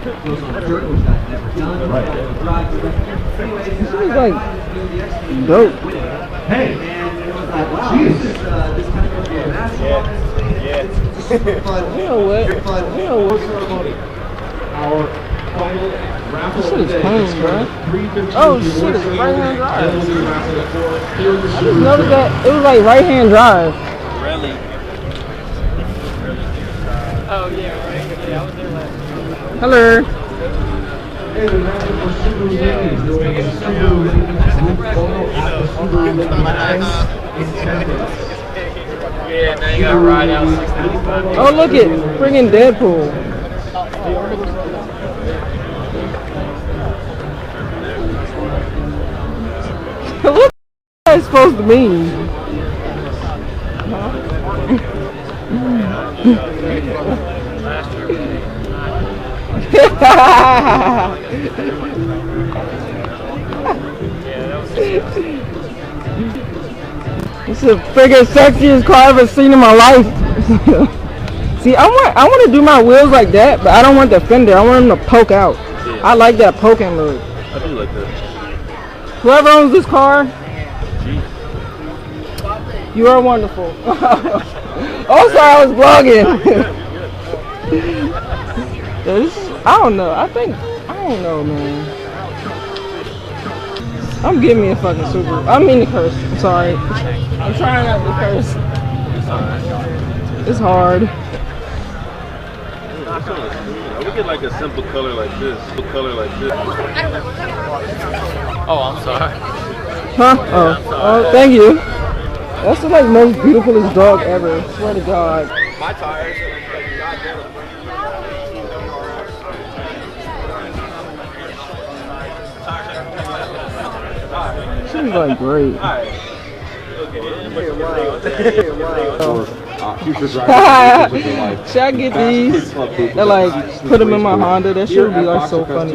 This is like dope. Hey! You know what? This shit is clean, bro. Oh shit, it's right-hand drive. I just noticed that it was like right-hand drive. Really? Oh yeah, right. Yeah, I was there last. Hello. Yeah, now you gotta ride out 695. Oh look it, friggin' Deadpool. What is supposed to mean? This is the friggin' sexiest car I've ever seen in my life. See, I want to do my wheels like that, but I don't want the fender. I want them to poke out. Yeah. I like that poking look. I do like that. Whoever owns this car, you are wonderful. Oh, sorry, I was vlogging. I don't know. I don't know, man. I'm giving me a fucking Subaru. I mean to curse. I'm sorry. I'm trying not to curse. It's hard. I would get like a simple color like this. Oh, I'm sorry. Huh? Oh, thank you. That's the like most beautifulest dog ever. I swear to God. My tires are She's like great. Should I get these and like put them in my Honda? That shit would be like so funny.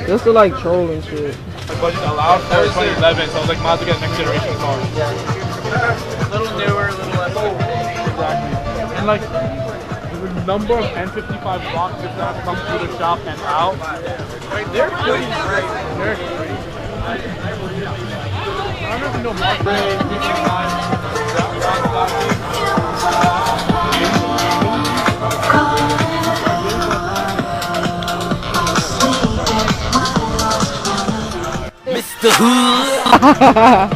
Just to like troll and shit. My budget allowed for 2011, so I was like, might as well get next generation cars. a little newer, a little less. Exactly. And like, the number of N55 boxes that come through the shop and out, they're pretty great. They're great. I don't know if you know Mark Ray, Mr. Hood.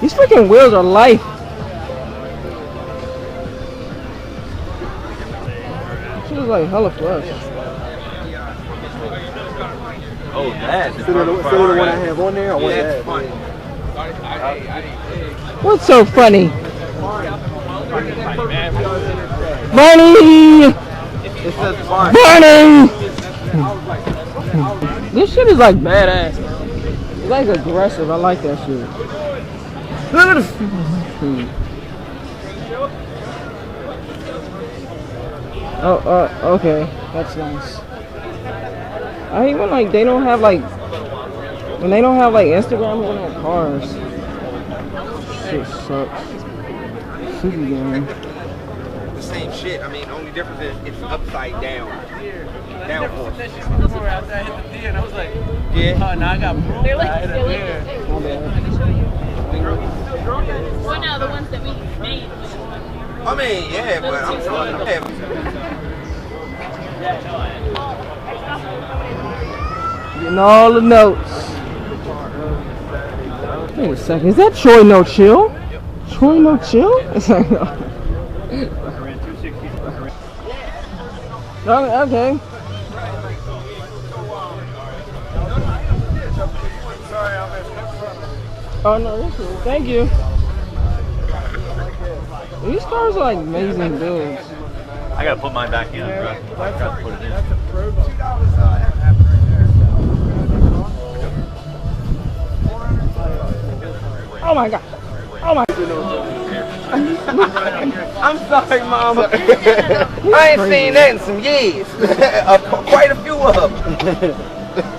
These freaking wheels are life. She was like hella flush. Oh, that. Still the one I have on there? I want that. What's so funny? Bunny! It says fun. Bunny! This shit is like badass. It's like aggressive. I like that shit. Oh, okay. That's nice. I hate when like they don't have like Instagram on their cars. Shit sucks. Subie game. The same shit. I mean, the only difference is it's upside down. Downforce. Before after I hit the D and I was like, Yeah. oh, now I got broke. They're like, I hit a deer. My bad. well, no, the ones that we made. I mean, yeah, but I'm trying to have. Getting all the notes. Wait a second, is that Troy No Chill? Troy No Chill? It's like, no. Okay. Oh no, that's cool. Thank you. These cars are like amazing builds. I gotta put mine back in, bro. I gotta put it in. Oh my god. Oh my. I'm sorry, Mama. I ain't seen that in some years. Quite a few of them.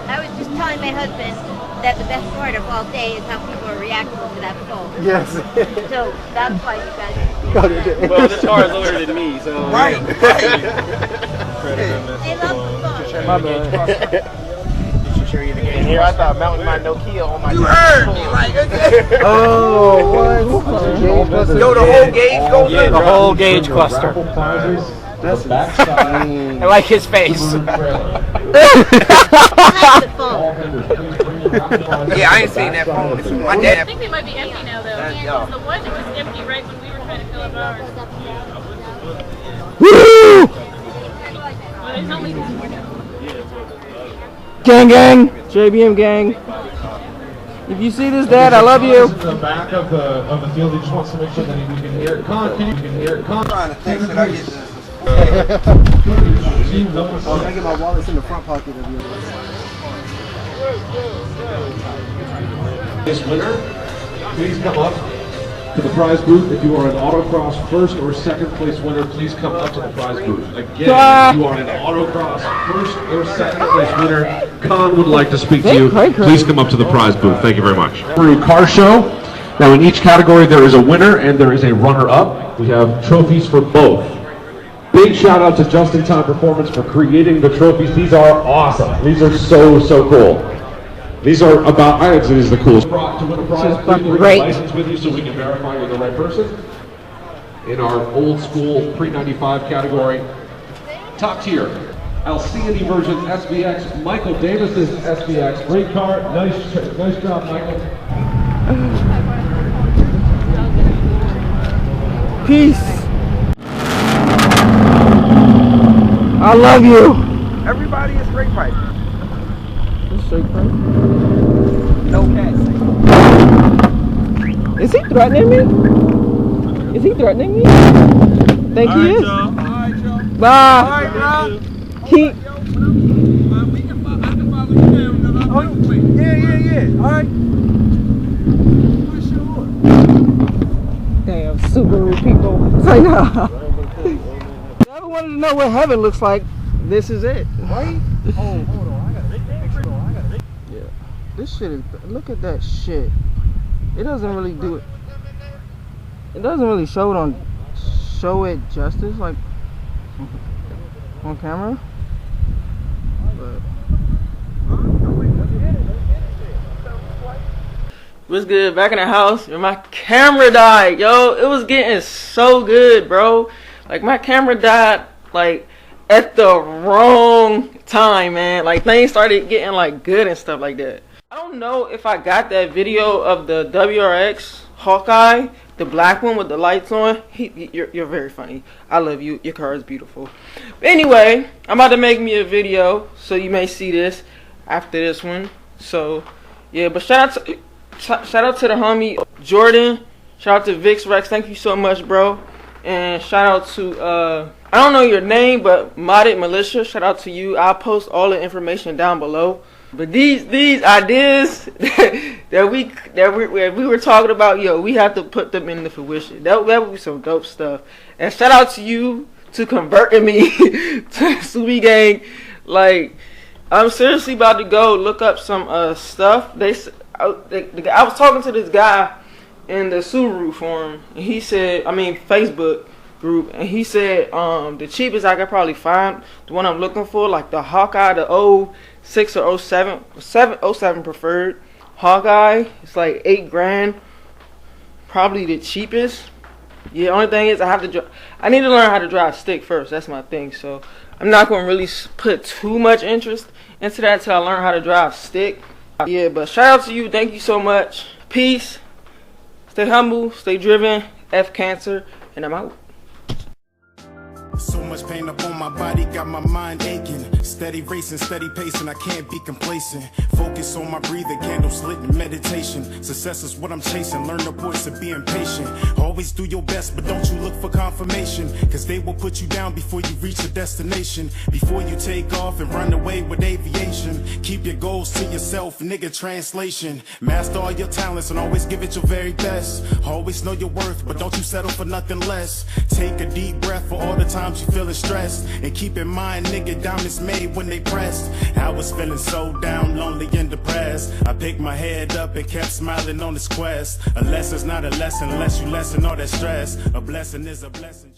I was just telling my husband that the best part of all day is how people are reacting to that phone. Yes. So that's why you guys. Well, this car is older than me, so. Right. They love the phone. My bad. And here I thought mounting my Nokia on my. You heard me, like. Oh, what? Yo, the whole gauge goes in. The whole gauge cluster. That's insane. I like his face. I like the phone. Yeah, I ain't seen that phone. My I dad. think they might be empty now, though. yo. The one that was empty right when we were trying to fill up ours. Woo! Well, there's only two more now. Gang, gang, JBM gang. If you see this, Dad, I love you. The back of the field, he just wants to make sure that you can hear it. Con, can you hear it? Con. Trying to think that I get this. I gotta get my wallets in the front pocket of you. This winner, please come up to the prize booth. If you are an autocross first or second place winner, please come up to the prize booth. Again, if you are an autocross first or second place winner, Con would like to speak to you. Please come up to the prize booth. Thank you very much. For a car show. Now in each category there is a winner and there is a runner-up. We have trophies for both. Big shout out to Just In Time Performance for creating the trophies. These are awesome. These are so cool. These are about, I think these are the coolest. To win a prize, please bring a license with you so we can verify you're the right person. In our old school pre-95 category, top tier, Alcione version SVX, Michael Davis's SVX. Great car, nice job, Michael. Peace. I love you. Everybody is straight pipe. Straight pipe. No cats. Is he threatening me? Is he threatening me? Think he is. Bye. Alright, bro. Keep. I can follow you down. Yeah. Alright. Damn, Subaru people. Say no. If you ever wanted to know what heaven looks like, this is it. Right? Oh, hold on. I got a big. Yeah. This shit is. Look at that shit. It doesn't really do it. It doesn't really show it justice like on camera. But what's good? Back in the house, and my camera died, yo. It was getting so good, bro. Like my camera died like at the wrong time, man. Like things started getting like good and stuff like that. I don't know if I got that video of the WRX Hawkeye, the black one with the lights on. You're very funny. I love you. Your car is beautiful. But anyway, I'm about to make me a video, so you may see this after this one. So yeah, but shout out to the homie Jordan. Shout out to Vix Rex. Thank you so much, bro. And shout out to I don't know your name, but Modded Militia. Shout out to you. I'll post all the information down below. But these ideas that we were talking about, yo, we have to put them into fruition. That would be some dope stuff. And shout out to you to converting me to Subie gang. Like, I'm seriously about to go look up some stuff. I was talking to this guy in the Subaru forum, and he said, Facebook group, and he said the cheapest I could probably find, the one I'm looking for, like the Hawkeye, the 06 or 07 preferred Hawkeye, it's like $8 grand, probably the cheapest. Yeah, only thing is I need to learn how to drive stick first. That's my thing. So I'm not gonna really put too much interest into that till I learn how to drive stick. Yeah, but shout out to you. Thank you so much. Peace. Stay humble. Stay driven. F cancer. And I'm out. So much pain up on my body, got my mind aching. Steady racing, steady pacing, I can't be complacent. Focus on my breathing, candles lit in meditation. Success is what I'm chasing, learn the voice of being patient. Always do your best, but don't you look for confirmation, cause they will put you down before you reach a destination. Before you take off and run away with aviation, keep your goals to yourself, nigga. Translation: master all your talents and always give it your very best. Always know your worth, but don't you settle for nothing less. Take a deep breath for all the times you feeling stressed, and keep in mind, nigga, diamonds made when they pressed. I was feeling so down, lonely and depressed. I picked my head up and kept smiling on this quest. A lesson's not a lesson unless you lessen all that stress. A blessing is a blessing.